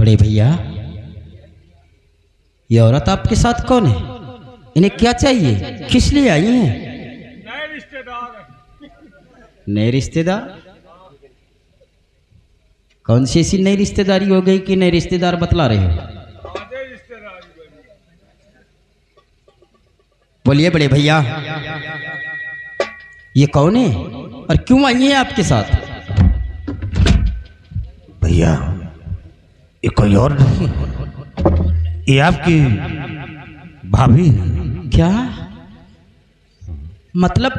बड़े भैया, ये औरत आपके साथ कौन है? इन्हें क्या चाहिए? किस लिए आई हैं? नए रिश्तेदार। नए रिश्तेदार? कौन सी ऐसी नई रिश्तेदारी हो गई कि नए रिश्तेदार बतला रहे हो? बोलिए बड़े भैया, ये कौन है और क्यों आई है आपके साथ? भैया ये कोई और नहीं, ये आपकी भाभी है। क्या मतलब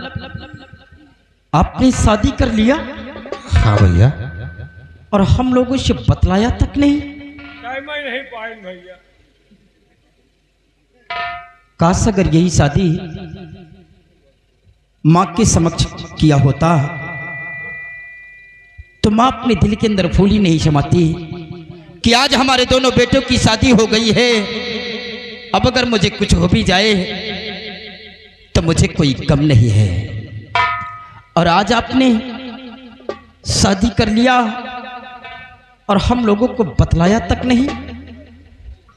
आपने शादी कर लिया? हाँ भैया। और हम लोगों से बतलाया तक नहीं? टाइम ही नहीं पाएंगे भैया। काश अगर यही शादी मां के समक्ष किया होता तो मां अपने दिल के अंदर फूल ही नहीं समाती कि आज हमारे दोनों बेटों की शादी हो गई है। अब अगर मुझे कुछ हो भी जाए तो मुझे कोई गम नहीं है। और आज आपने शादी कर लिया और हम लोगों को बतलाया तक नहीं।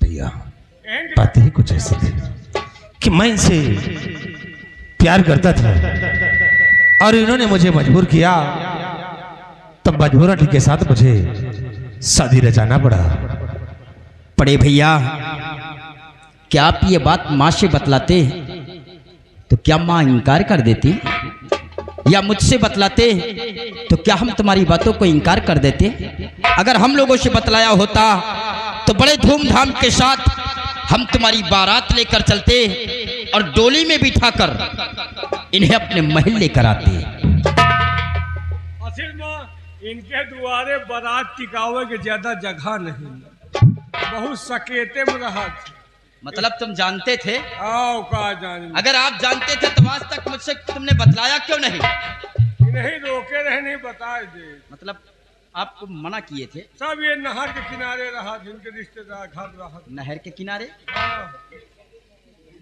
भैया बातें ही कुछ ऐसी थी कि मैं इनसे प्यार करता था और इन्होंने मुझे मजबूर किया, तब मजबूरी के साथ मुझे शादी रचाना पड़ा। बड़े भैया, क्या आप ये बात माँ से बतलाते तो क्या माँ इनकार कर देती? या मुझसे बतलाते तो क्या हम तुम्हारी बातों को इनकार कर देते? अगर हम लोगों से बतलाया होता तो बड़े धूमधाम के साथ हम तुम्हारी बारात लेकर चलते और डोली में बिठाकर इन्हें अपने महल लेकर आते। असल में इनके द्वारे बारात टिकावे के ज्यादा जगह नहीं, बहुत सकेते में रहा। मतलब तुम जानते थे? आओ का जान। अगर आप जानते थे तो आज तक मुझसे तुमने बतलाया क्यों नहीं? नहीं रोके रहे, नहीं बताए दे। मतलब आपको मना किए थे? सब ये नहर के किनारे रहा, जिनके रिश्तेदार घर रहा। नहर के किनारे?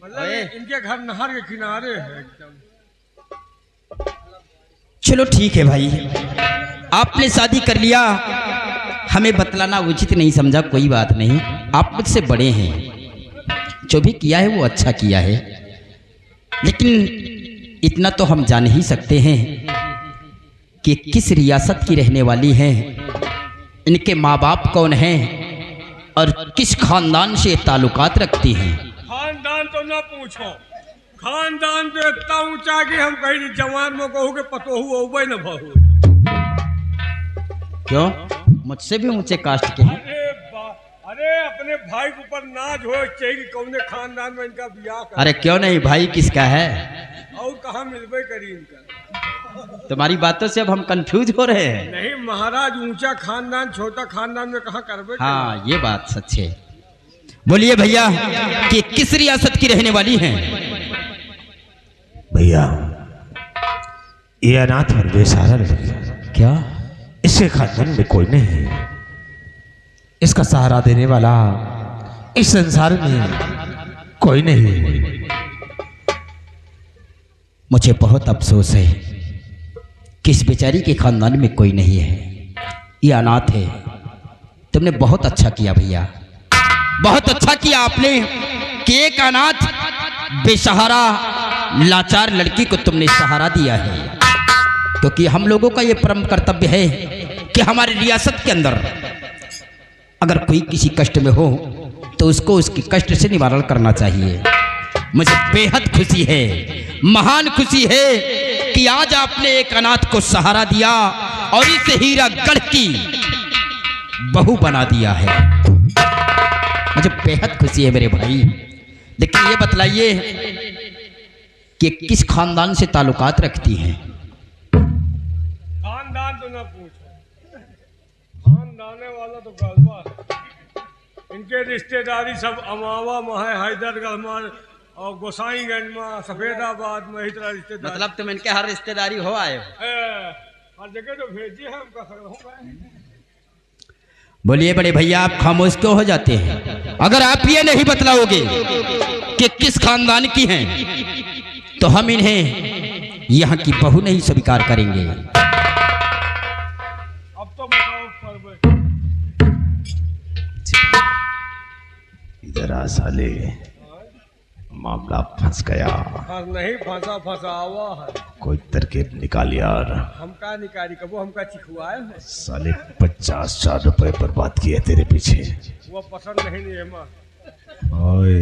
मतलब इनके घर नहर के किनारे है एकदम। चलो ठीक है भाई, आपने शादी कर लिया, हमें बतलाना उचित नहीं समझा, कोई बात नहीं। आप मुझसे बड़े हैं, जो भी किया है वो अच्छा किया है। लेकिन इतना तो हम जान ही सकते हैं कि किस रियासत की रहने वाली हैं, इनके माँ बाप कौन हैं और किस खानदान से ताल्लुकात रखती हैं। खानदान तो ना पूछो, खानदान तो इतना ऊंचा कि हम कहीं जवान में कहूँ के पतोहू हो न बहू। क्यों? मुझसे भी ऊंचे कास्ट के हैं। अरे अपने भाई के ऊपर नाज हो चाहिए कि कौने खानदान में इनका ब्याह कर। अरे क्यों नहीं, भाई किसका है? और कहाँ मिलबे करी इनका। तुम्हारी बातों से अब हम कंफ्यूज हो रहे हैं। नहीं महाराज, ऊंचा खानदान छोटा खानदान में कहाँ करबे। हाँ ये बात सच है। बोलिए भैया कि किस रियासत की रहने वाली हैं? भैया ये अनाथ और बेसहारा लड़की। क्या? इसके खानदान में कोई नहीं है, इसका सहारा देने वाला इस संसार में कोई नहीं है। मुझे बहुत अफसोस है कि इस बेचारी के खानदान में कोई नहीं है, ये अनाथ है। तुमने बहुत अच्छा किया भैया, बहुत अच्छा किया आपने कि एक अनाथ बेसहारा लाचार लड़की को तुमने सहारा दिया है। क्योंकि हम लोगों का ये परम कर्तव्य है कि हमारी रियासत के अंदर अगर कोई किसी कष्ट में हो तो उसको उसके कष्ट से निवारण करना चाहिए। मुझे बेहद खुशी है, महान खुशी है कि आज आपने एक अनाथ को सहारा दिया और इस हीरागढ़ की बहू बना दिया है। मुझे बेहद खुशी है मेरे भाई। लेकिन ये बतलाइए कि किस खानदान से ताल्लुकात रखती हैं? खानदान तो ना पूछो, खानदाने वाला तो गलबा है। इनके रिश्तेदारी सब अमावा में है, हैदरगढ़ में और गोसाईगंज में, सफेदाबाद में, इस तरह रिश्तेदारी। मतलब तुम इनके हर रिश्तेदारी हो आए हो? हर जगह तो भेजी है हमका खड़ा। बोलिए बड़े भैया, आप खामोश क्यों हो जाते हैं? अगर आप ये नहीं बतलाओगे कि किस खानदान की हैं तो हम इन्हें यहाँ की बहू नहीं स्वीकार करेंगे। अब तो बताओ साले, मामला फंस गया। फंस नहीं फंसा हुआ है। कोई तरकीब निकाल यार। हमका निकाली कबो हमका चिखुआए हो। साले 50,000 रुपए बर्बाद किए तेरे पीछे। वो पसंद नहीं है माँ। ओए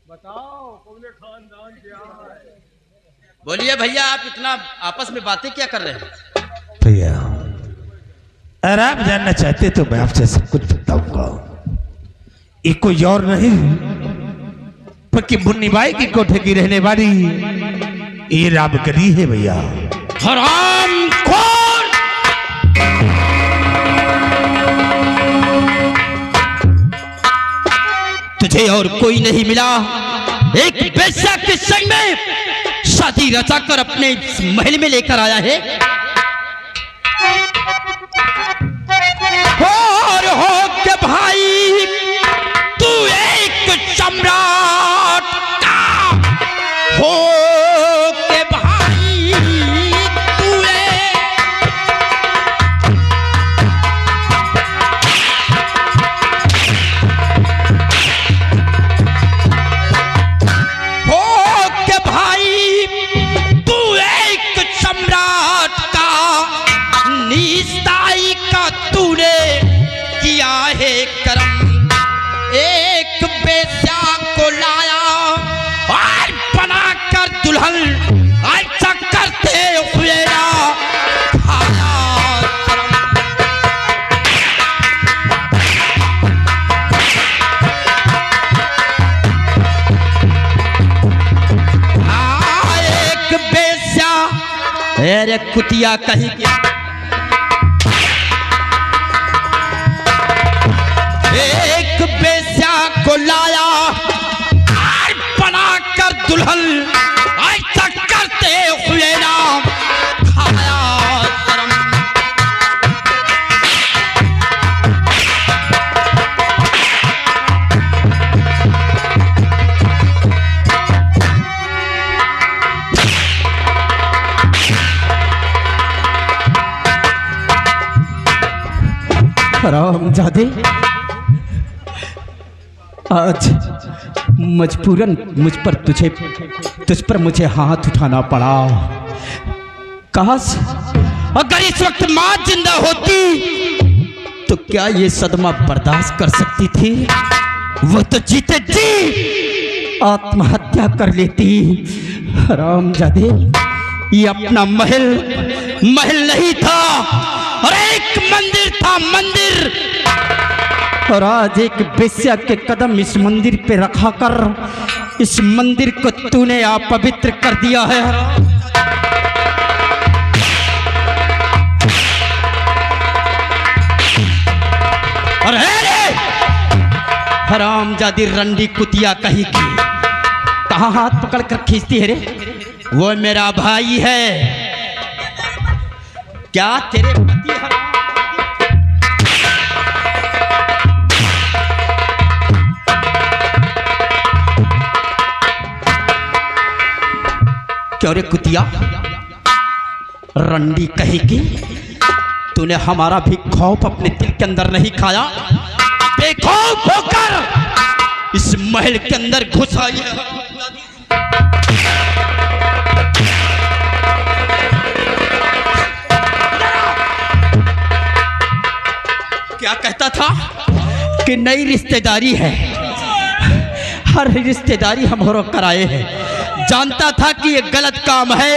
बताओ कौन खानदान क्या है? बोलिए भैया, आप इतना आपस में बातें क्या कर रहे हैं? भैया अगर आप जानना चाहते तो मैं आपसे सब कुछ बताऊंगा। ये कोई और नहीं कि मुन्नी बाई की कोठे की रहने वाली ये रामकली है भैया। हराम खोर! तुझे और कोई नहीं मिला, एक बेश्या के संग में शादी रचाकर अपने महल में लेकर आया है। और हो के भाई तू एक सम्राट का, हो के भाई तू हो के भाई तू एक सम्राट का, निस्ताई का तूने किया है करम। एक बेस्या को लाया और बनाकर दुल्हन, ऐसा करते हुए ना खाया करम। एक बेस्या, अरे कुतिया कहीं की, एक बेस्या को लाया और बनाकर दुल्हन, ऐसा करते हुए ना खाया करम। हरामजादे, आज मजबूरन तुझ पर मुझे हाथ उठाना पड़ा। काश अगर इस वक्त माँ जिंदा होती तो क्या ये सदमा बर्दाश्त कर सकती थी? वो तो जीते जी आत्महत्या कर लेती। हरामजादे, ये अपना महल नहीं था और एक मंदिर था, मंदिर। और आज एक बेस्या के कदम इस मंदिर पे रखा कर इस मंदिर को तूने अपवित्र कर दिया है। और हरामजादी रंडी कुतिया कहीं की, कहाँ हाथ पकड़ कर खींचती है रे? वो मेरा भाई है। क्या तेरे पति हराम? क्यों रे कुतिया, रंडी कहेगी, तूने हमारा भी खौफ अपने दिल के अंदर नहीं खाया? बेखौफ होकर इस महल के अंदर घुस आई है। क्या कहता था कि नई रिश्तेदारी है, हर रिश्तेदारी हम हो कराए हैं। जानता था कि ये गलत काम है,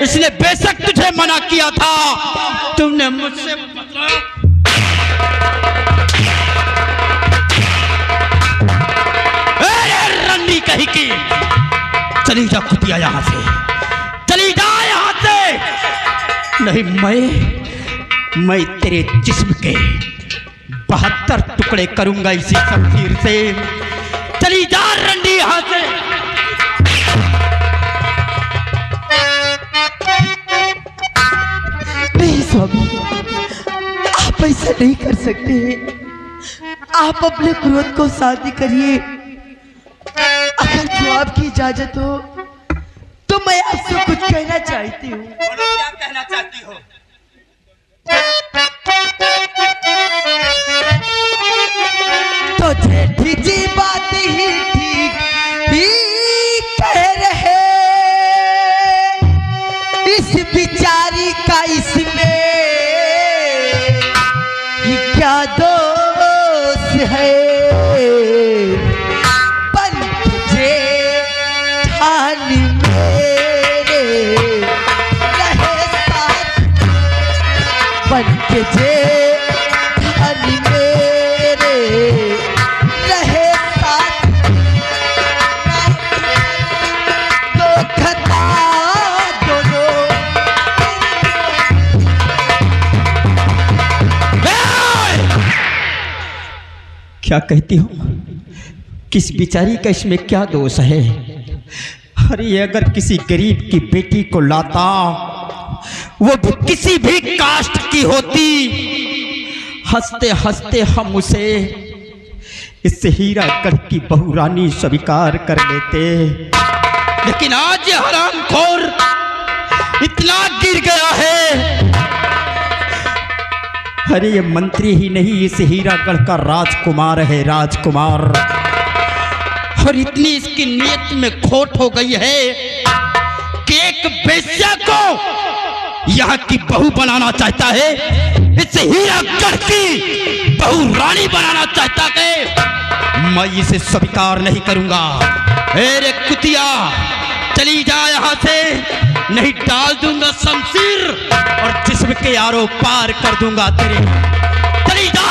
इसलिए बेशक तुझे मना किया था। तुमने मुझसे रंडी कही की, चली जा कुतिया यहां से, चली जा यहां से। नहीं, मैं तेरे जिस्म के 72 टुकड़े करूंगा इसी शमशीर से। चली जा रंडी यहां से। नहीं स्वामी, आप ऐसा नहीं कर सकते। आप अपने क्रोध को शांति करिए। अगर जो आपकी इजाजत हो तो मैं आपसे कुछ कहना चाहती हूँ। क्या कहना चाहती हो? तो जेठी इस बिचारी का इसमें ही क्या दोष है। पंत जेठानी मेरे रहे साथ, पंत जेठानी मेरे रहे साथ, दो खता दोनों। क्या कहती हो? किस बिचारी का इसमें क्या दोष है? अरे अगर किसी गरीब की बेटी को लाता, वो भी किसी भी कास्ट की होती, हंसते हंसते हम उसे इस हीरागढ़ की बहुरानी स्वीकार कर लेते। लेकिन आज ये हरामखोर इतना गिर गया है। अरे ये मंत्री ही नहीं, इस हीरागढ़ का राजकुमार है, राजकुमार। और इतनी इसकी नीयत में खोट हो गई है कि एक बेश्या को यहाँ की बहू बनाना चाहता है, इस हीरागढ़ की बहू रानी बनाना चाहता है। मैं इसे स्वीकार नहीं करूंगा। अरे कुतिया, चली जा यहाँ से, नहीं डाल दूंगा शमशीर और जिस्म के आरों पार कर दूंगा तेरे। चली जा।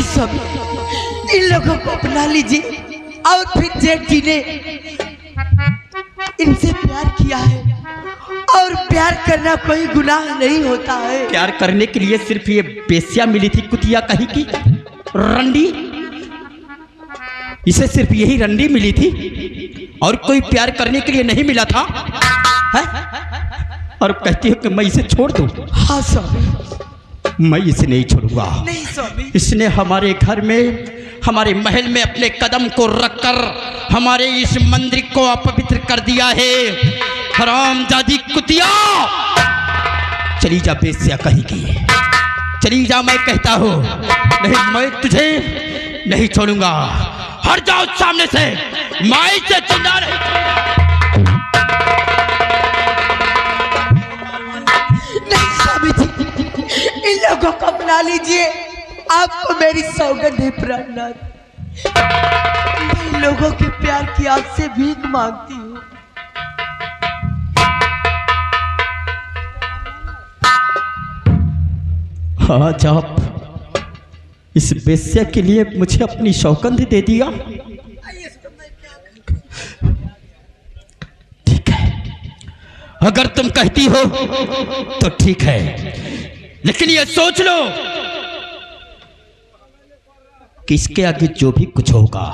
सब इन लोगों को अपना लीजिए और फिर जेठ जी ने इनसे प्यार किया है और प्यार करना कोई गुनाह नहीं होता है। प्यार करने के लिए सिर्फ ये बेस्या मिली थी, कुतिया कहीं की रंडी। इसे सिर्फ यही रंडी मिली थी और कोई प्यार करने के लिए नहीं मिला था है? और कहती हो कि मैं इसे छोड़ दूं? हाँ स्वामी, मैं इसे नहीं छोड़ूंगा। नहीं स्वामी, इसने हमारे घर में, हमारे महल में अपने कदम को रखकर हमारे इस मंदिर को अपवित्र कर दिया है। हरामजादी कुतिया, चली जा बेस्या कहीं की, चली जा। मैं कहता हूँ नहीं, मैं तुझे नहीं छोड़ूंगा। हट जाओ सामने से, मैं से चिल्ला रही। नहीं स्वामी जी, इन लोगों को अपना लीजिए। आपको मेरी सौगंध है प्राणनाथ। मैं इन लोगों के प्यार की आपसे भीख मांगती हूँ। आज आप इस बेस्या के लिए मुझे अपनी सौगंध दे दिया। ठीक है, अगर तुम कहती हो तो ठीक है, लेकिन ये सोच लो कि इसके आगे जो भी कुछ होगा,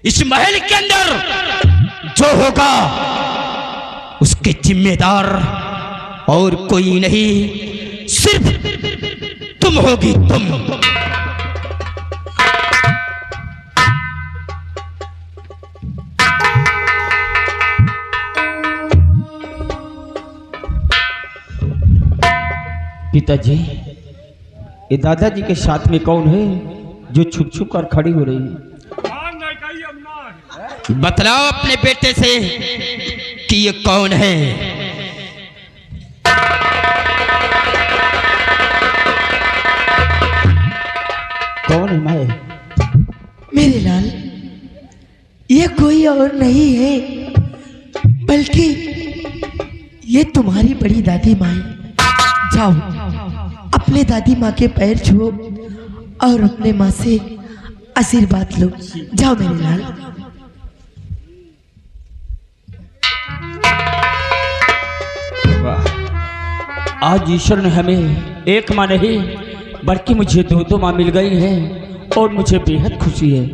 इस महल के अंदर जो होगा, उसके जिम्मेदार और कोई नहीं, सिर्फ तुम होगी, तुम। पिताजी, ये दादाजी के साथ में कौन है जो छुप छुप कर खड़ी हो रही है? बतलाओ अपने बेटे से कि ये कौन है। कौन है मैं? मेरे लाल, ये कोई और नहीं है बल्कि ये तुम्हारी बड़ी दादी माँ है। जाओ, अपने दादी माँ के पैर छुओ और अपने माँ से आशीर्वाद लो। जाओ मेरे लाल। आज ईश्वर ने हमें एक माँ नहीं बल्कि मुझे दो माँ मिल गई हैं और मुझे बेहद खुशी है।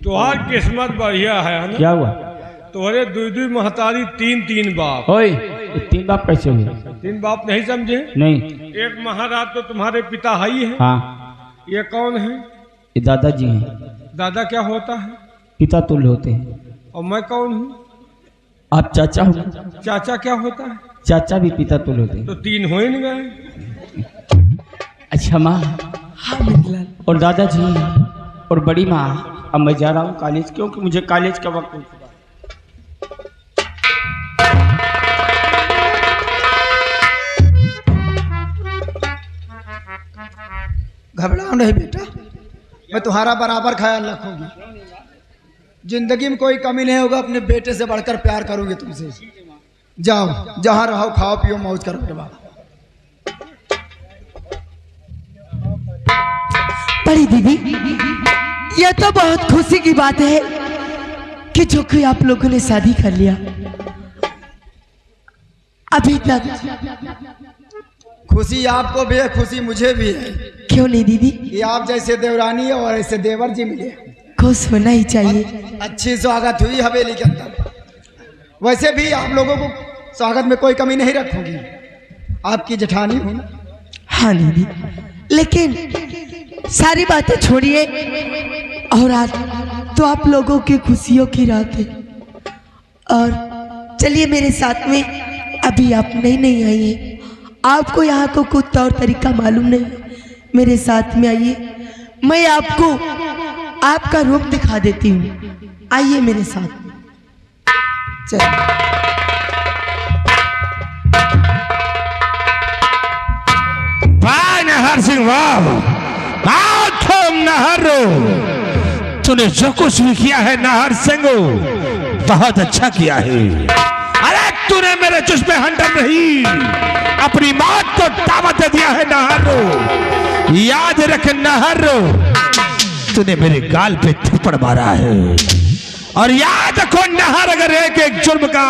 तुहार किस्मत बढ़िया है ना? क्या हुआ? तुम्हारे दुई महतारी तीन बाप। ओए, ये 3 बाप कैसे हुए? 3 बाप नहीं समझे? नहीं। एक महाराज तो तुम्हारे पिता ही है। हाँ। ये कौन है? ये दादाजी हैं। दादा क्या होता है? पिता तुल्य होते हैं। और मैं कौन हूँ? आप चाचा हो। चाचा क्या होता है? चाचा भी पिता तुल्य होते हैं। तो 3 हो ही नहीं गए। अच्छा माँ हाँ मेरे लाल। और दादाजी और बड़ी माँ अब मैं जा रहा हूँ कॉलेज, क्योंकि मुझे कॉलेज का वक्त हो चुका है। घबराओ नहीं बेटा, मैं तुम्हारा बराबर ख्याल रखूंगी। जिंदगी में कोई कमी नहीं होगा, अपने बेटे से बढ़कर प्यार करूंगी तुमसे। जाओ, जहां रहो, खाओ पियो, मौज करो मेरे बाबा। बड़ी दीदी, यह तो बहुत खुशी की बात है कि जो कि आप लोगों ने शादी कर लिया। अभी तक खुशी आपको भी है, खुशी मुझे भी है क्यों नहीं दीदी? कि आप जैसे देवरानी है और ऐसे देवर जी मिले। खुश होना ही चाहिए। अच्छी स्वागत हुई हवेली के अंदर। वैसे भी आप लोगों को स्वागत में कोई कमी नहीं रखूंगी, आपकी जेठानी हूं ना। हाँ दीदी, लेकिन सारी बातें छोड़िए और आज तो आप लोगों की खुशियों की रात है। और चलिए मेरे साथ में, अभी आप नई आई हैं, आपको यहाँ को कुछ तौर तरीका मालूम नहीं, मेरे साथ में आइए, मैं आपको आपका रूप दिखा देती हूँ। आइए मेरे साथ में, चलिए। वाह नाहर सिंह, वाह, तुम नाहर, तूने जो कुछ भी किया है नाहर सिंह, बहुत अच्छा किया है। अरे तूने मेरे चुस्पे हंटर नहीं, अपनी मौत को दावत दे दिया है नाहर। याद रख नाहर, तूने मेरे गाल पे थप्पड़ मारा है। और याद रखो नाहर, अगर एक जुर्म का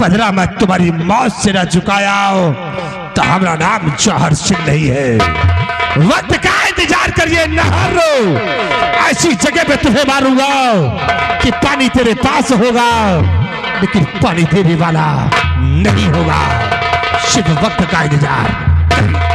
बदला मैं तुम्हारी मौत से न चुकाया तो हमारा नाम जौहर सिंह नहीं है। वक्त का इंतजार करिए नाहर, ऐसी जगह पे तुम्हें मारूंगा कि पानी तेरे पास होगा लेकिन पानी देने वाला नहीं होगा। सिर्फ वक्त का इंतजार करिए।